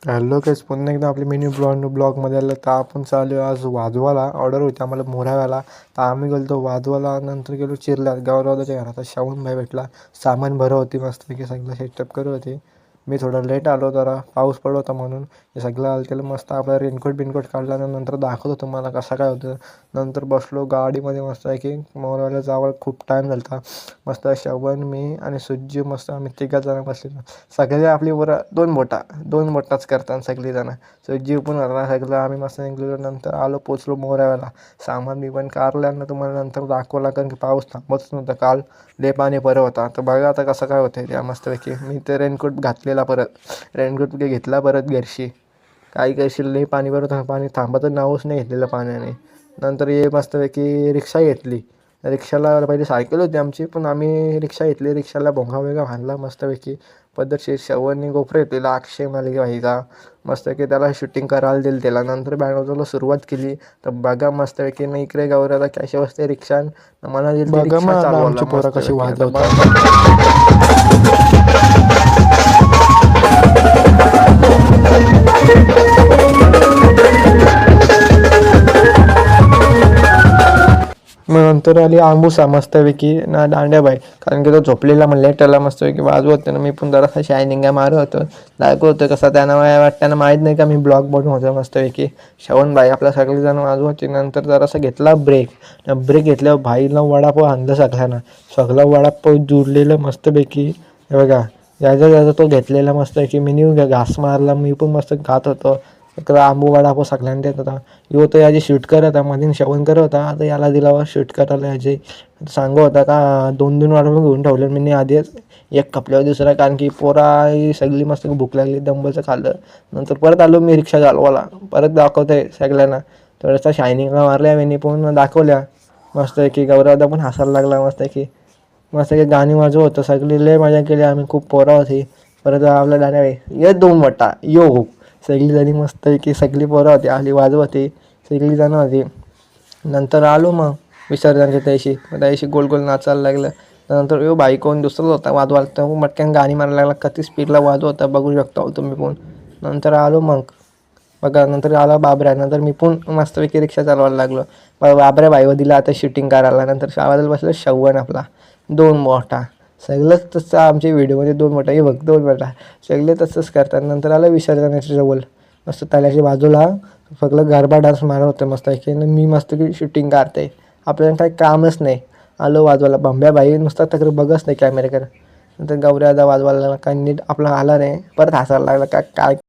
Hello गाईस, पुन्हा एकदा आपली मिनी ब्लॉगमध्ये आलं. तर आपण चालू आज वाजवाला. ऑर्डर होती आम्हाला मोराव्याला. तर आम्ही गेलो वाजवाला, नंतर गेलो चिरल्यात गावरावदाच्या घरात. श्रावण भाई भेटला. सामान भरं होती मस्तपैकी, सगळं सेटअप करत होते. मी थोडा लेट आलो, जरा पाऊस पडत होता म्हणून. हे सगळं आलं त्याला मस्त आपला रेनकोट काढला, नंतर दाखवतो तुम्हाला कसं काय होतं. नंतर बसलो गाडीमध्ये मस्त आहे की मोराव्याला जावं. खूप टाईम झाला होता. मस्त श्रवण, मी आणि सुज्जी मस्त आम्ही तिघंजणं बसलेलो. सगळे आपली बरं दोन बोटाच करतात सगळीजणं. सुज्जी पण होता सगळं. आम्ही मस्त निघलेलो. नंतर पोचलो मोराव्याला. सामान मी पण कारल्यानं तुम्हाला नंतर दाखवला, कारण की पाऊस थांबतच नव्हता. काल लय पाणी परत होता. तर बघा आता कसं काय होतं त्या मस्तपैकी. मी तर रेनकोट घातलेला, परत रेनकोट घेतला परत घरशी. काही करशील, लय पाणी परत पाणी थांबतच नावच नाही घेतलेलं पाण्याने. नंतर ये मस्तपैकी रिक्षा घेतली. रिक्षाला पहिले सायकल होती आमची, पण आम्ही रिक्षा घेतली. रिक्षाला भोंगा वेगळा बांधला मस्तपैकी पद्धतशीर. श्रवणने गोप्रो घेतलेला अक्षय मालिके भाईचा. मस्तपैकी त्याला शूटिंग करायला दिलं त्याला. नंतर बँड वाजवायला सुरुवात केली. तर बघा मस्तपैकी मी इकडे गौऱ्याला कॅशे बसते रिक्षा. मला दिली ती रिक्षा चालवायला मस्तपैकी. आता मग नंतर आली आंबुसा मस्तपैकी ना दांड्याबाई, कारण की तो झोपलेला म्हणले त्याला मस्तपैकी वाजवत होतं ना. मी पण जरासा शायनिंगा मारत होतो, दाखवत होतं कसं त्यांना वाटतं माहीत नाही का मी ब्लॉग बनवून होतो मस्तपैकी. श्रवणबाई आपल्या सगळेजण वाजवते. नंतर जरासा घेतला ब्रेक घेतल्यावर भाईला वडापाव आणलं सगळ्यांना. सगळा वडापाव जुळलेलं मस्तपैकी. हे बघा, याचा तो घेतलेला मस्तपैकी. मी घास मारला, मी पण मस्त खात होतो. आंबू वडापाव सगळ्यांना देत होता. यो तो याची शूट करत होता, मध्ये श्रवण करत होता. आता याला दिला शूट करायला. याचे सांगत होता का 2-2 वडापाव घेऊन ठेवले मी आधीच. एक खपल्यावर दुसरा, कारण की पोरा सगळी मस्त भूक लागली. डंबलचं खाल्लं. नंतर परत आलो मी रिक्षा चालवायला. परत दाखवतोय सगळ्यांना. थोडासा शायनिंगला मारल्या मी पण दाखवल्या मस्त की. गौरवदा पण हसायला लागला मस्त की गाणी वाजवत होतं. सगळी लय मजा केली आम्ही, खूप पोरा होती. परत आपल्या गाण्या ये 2 वटा यो सगळी जणी मस्त की सगळी पोरं होती आली वाजवते. सगळी जणं होती. नंतर आलो मग विसर्जनच्या त्याशी गोल नाचायला लागलं. नंतर यो बाई कोण दुसराच होता वाजवायला. तर मटक्यान गाणी मारायला लागला. किती स्पीडला वाजवत होता बघू शकता तुम्ही पण. नंतर आलो मग बघा. नंतर आला बाबऱ्या. नंतर मी पण मस्तपैकी रिक्षा चालवायला लागलो. बाबऱ्या बाईवर दिला आता शूटिंग करायला. नंतर आवाजाला बसलं श्रवण आपला 2 मोठा. सगळंच तसं आमच्या व्हिडिओमध्ये 2 मोठा. हे बघ 2 मोठा. सगळे तसंच करतात. नंतर आलं विसर्जनाच्या जवळ मस्त ताल्याच्या बाजूला सगळं गरबा डान्स मारत होतं मस्त की. मी मस्त की शूटिंग काढते. आपल्याला काही कामच नाही. आलो वाजवायला. भाई नुसता तक्र बघच नाही कॅमेऱ्याकडे. नंतर गौऱ्या वाजवायला लागला. काय नीट आपला आला नाही. परत हसायला लागला काय